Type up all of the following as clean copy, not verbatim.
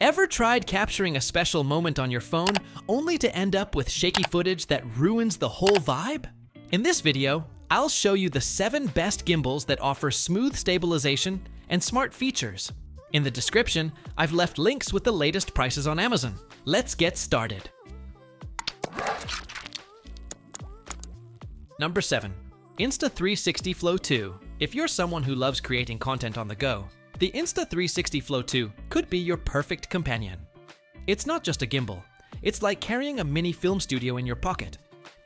Ever tried capturing a special moment on your phone only to end up with shaky footage that ruins the whole vibe? In this video, I'll show you the 7 best gimbals that offer smooth stabilization and smart features. In the description, I've left links with the latest prices on Amazon. Let's get started. Number 7. Insta360 Flow 2. If you're someone who loves creating content on the go, the Insta360 Flow 2 could be your perfect companion. It's not just a gimbal, it's like carrying a mini film studio in your pocket.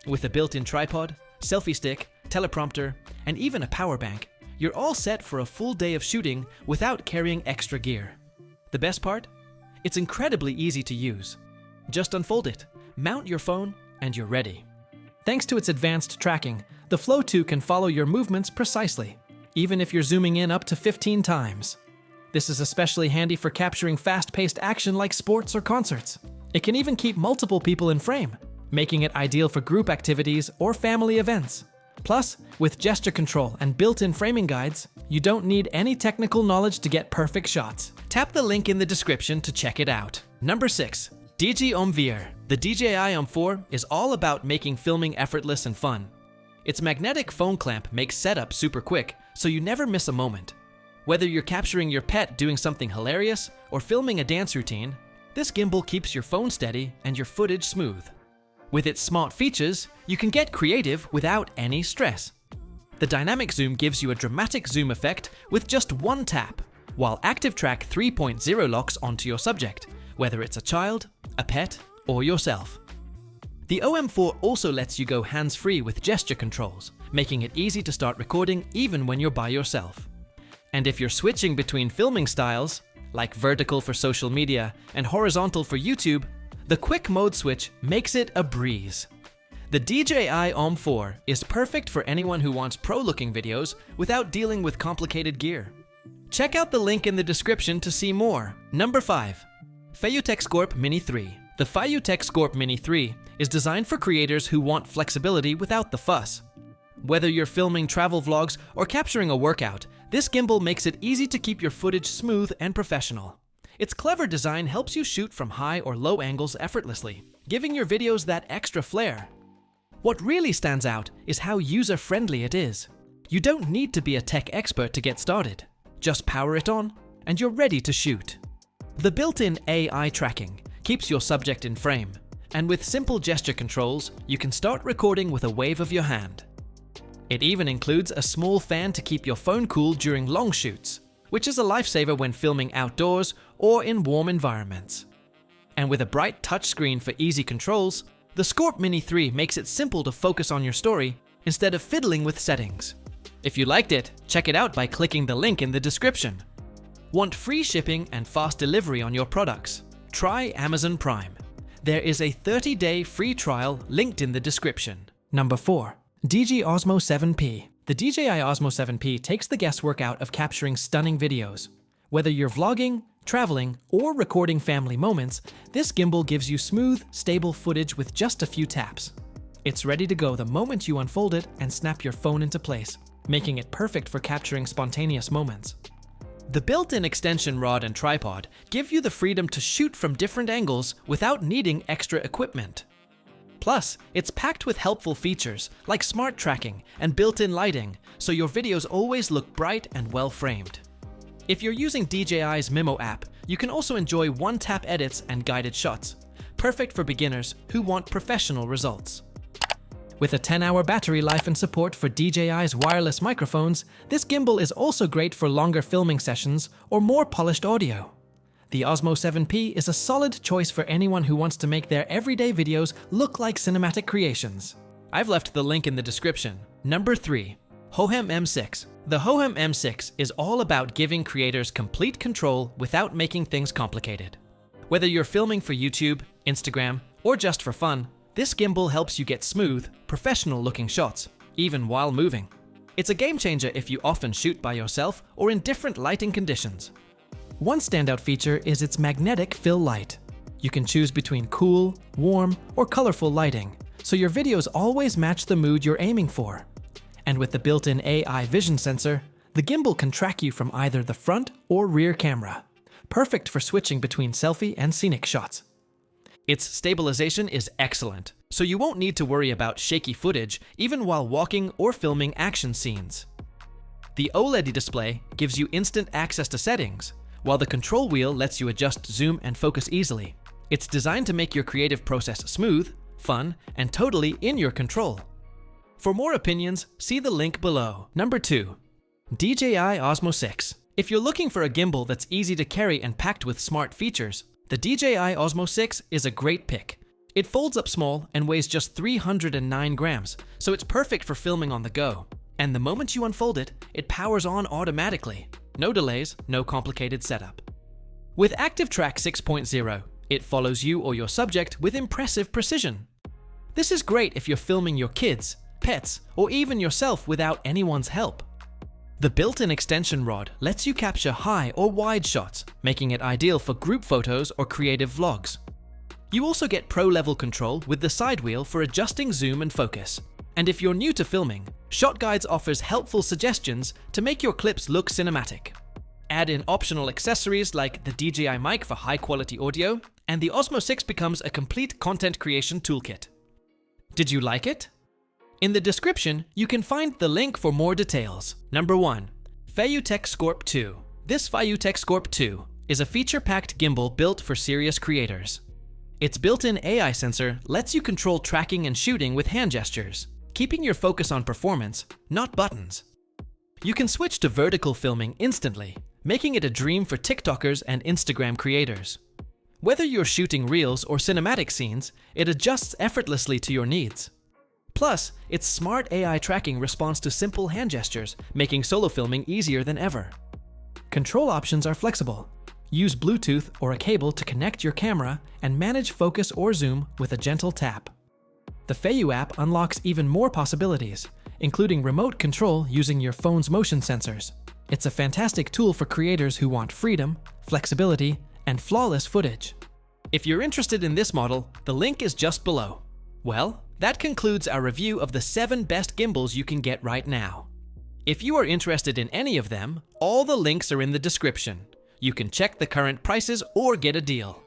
With a built-in tripod, selfie stick, teleprompter, and even a power bank, you're all set for a full day of shooting without carrying extra gear. The best part? It's incredibly easy to use. Just unfold it, mount your phone, and you're ready. Thanks to its advanced tracking, the Flow 2 can follow your movements precisely, even if you're zooming in up to 15 times. This is especially handy for capturing fast-paced action like sports or concerts. It can even keep multiple people in frame, making it ideal for group activities or family events. Plus, with gesture control and built-in framing guides, you don't need any technical knowledge to get perfect shots. Tap the link in the description to check it out. Number 6. DJI. The DJI 4 is all about making filming effortless and fun. Its magnetic phone clamp makes setup super quick, so you never miss a moment. Whether you're capturing your pet doing something hilarious or filming a dance routine, this gimbal keeps your phone steady and your footage smooth. With its smart features, you can get creative without any stress. The dynamic zoom gives you a dramatic zoom effect with just one tap, while ActiveTrack 3.0 locks onto your subject, whether it's a child, a pet, or yourself. The OM4 also lets you go hands-free with gesture controls, making it easy to start recording even when you're by yourself. And if you're switching between filming styles, like vertical for social media and horizontal for YouTube, the quick mode switch makes it a breeze. The DJI OM4 is perfect for anyone who wants pro-looking videos without dealing with complicated gear. Check out the link in the description to see more. Number 5. FEIYUTECH SCORP Mini 3. The FEIYUTECH SCORP Mini 3 is designed for creators who want flexibility without the fuss. Whether you're filming travel vlogs or capturing a workout, this gimbal makes it easy to keep your footage smooth and professional. Its clever design helps you shoot from high or low angles effortlessly, giving your videos that extra flair. What really stands out is how user-friendly it is. You don't need to be a tech expert to get started. Just power it on, and you're ready to shoot. The built-in AI tracking keeps your subject in frame, and with simple gesture controls, you can start recording with a wave of your hand. It even includes a small fan to keep your phone cool during long shoots, which is a lifesaver when filming outdoors or in warm environments. And with a bright touchscreen for easy controls, the SCORP Mini 3 makes it simple to focus on your story instead of fiddling with settings. If you liked it, check it out by clicking the link in the description. Want free shipping and fast delivery on your products? Try Amazon Prime. There is a 30-day free trial linked in the description. Number 4. DJI OSMO 7P. The DJI OSMO 7P takes the guesswork out of capturing stunning videos. Whether you're vlogging, traveling, or recording family moments, this gimbal gives you smooth, stable footage with just a few taps. It's ready to go the moment you unfold it and snap your phone into place, making it perfect for capturing spontaneous moments. The built-in extension rod and tripod give you the freedom to shoot from different angles without needing extra equipment. Plus, it's packed with helpful features like smart tracking and built-in lighting, so your videos always look bright and well-framed. If you're using DJI's Mimo app, you can also enjoy one-tap edits and guided shots, perfect for beginners who want professional results. With a 10-hour battery life and support for DJI's wireless microphones, this gimbal is also great for longer filming sessions or more polished audio. The Osmo 7P is a solid choice for anyone who wants to make their everyday videos look like cinematic creations. I've left the link in the description. Number 3. HOHEM M6. The HOHEM M6 is all about giving creators complete control without making things complicated. Whether you're filming for YouTube, Instagram, or just for fun, this gimbal helps you get smooth, professional-looking shots, even while moving. It's a game changer if you often shoot by yourself or in different lighting conditions. One standout feature is its magnetic fill light. You can choose between cool, warm, or colorful lighting, so your videos always match the mood you're aiming for. And with the built-in AI vision sensor, the gimbal can track you from either the front or rear camera, perfect for switching between selfie and scenic shots. Its stabilization is excellent, so you won't need to worry about shaky footage even while walking or filming action scenes. The OLED display gives you instant access to settings, while the control wheel lets you adjust zoom and focus easily. It's designed to make your creative process smooth, fun, and totally in your control. For more opinions, see the link below. Number 2. DJI Osmo 6. If you're looking for a gimbal that's easy to carry and packed with smart features, the DJI Osmo 6 is a great pick. It folds up small and weighs just 309 grams, so it's perfect for filming on the go. And the moment you unfold it, it powers on automatically. No delays, no complicated setup. With ActiveTrack 6.0, it follows you or your subject with impressive precision. This is great if you're filming your kids, pets, or even yourself without anyone's help. The built-in extension rod lets you capture high or wide shots, making it ideal for group photos or creative vlogs. You also get pro-level control with the side wheel for adjusting zoom and focus. And if you're new to filming, Shot Guides offers helpful suggestions to make your clips look cinematic. Add in optional accessories like the DJI mic for high-quality audio, and the Osmo 6 becomes a complete content creation toolkit. Did you like it? In the description, you can find the link for more details. Number 1. FEIYUTECH SCORP 2. This FEIYUTECH SCORP 2 is a feature-packed gimbal built for serious creators. Its built-in AI sensor lets you control tracking and shooting with hand gestures, keeping your focus on performance, not buttons. You can switch to vertical filming instantly, making it a dream for TikTokers and Instagram creators. Whether you're shooting reels or cinematic scenes, it adjusts effortlessly to your needs. Plus, its smart AI tracking responds to simple hand gestures, making solo filming easier than ever. Control options are flexible. Use Bluetooth or a cable to connect your camera and manage focus or zoom with a gentle tap. The FEIYU app unlocks even more possibilities, including remote control using your phone's motion sensors. It's a fantastic tool for creators who want freedom, flexibility, and flawless footage. If you're interested in this model, the link is just below. Well, that concludes our review of the 7 best gimbals you can get right now. If you are interested in any of them, all the links are in the description. You can check the current prices or get a deal.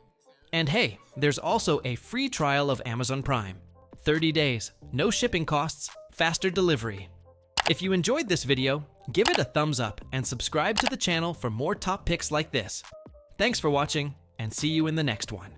And hey, there's also a free trial of Amazon Prime. 30 days, no shipping costs, faster delivery. If you enjoyed this video, give it a thumbs up and subscribe to the channel for more top picks like this. Thanks for watching, and see you in the next one.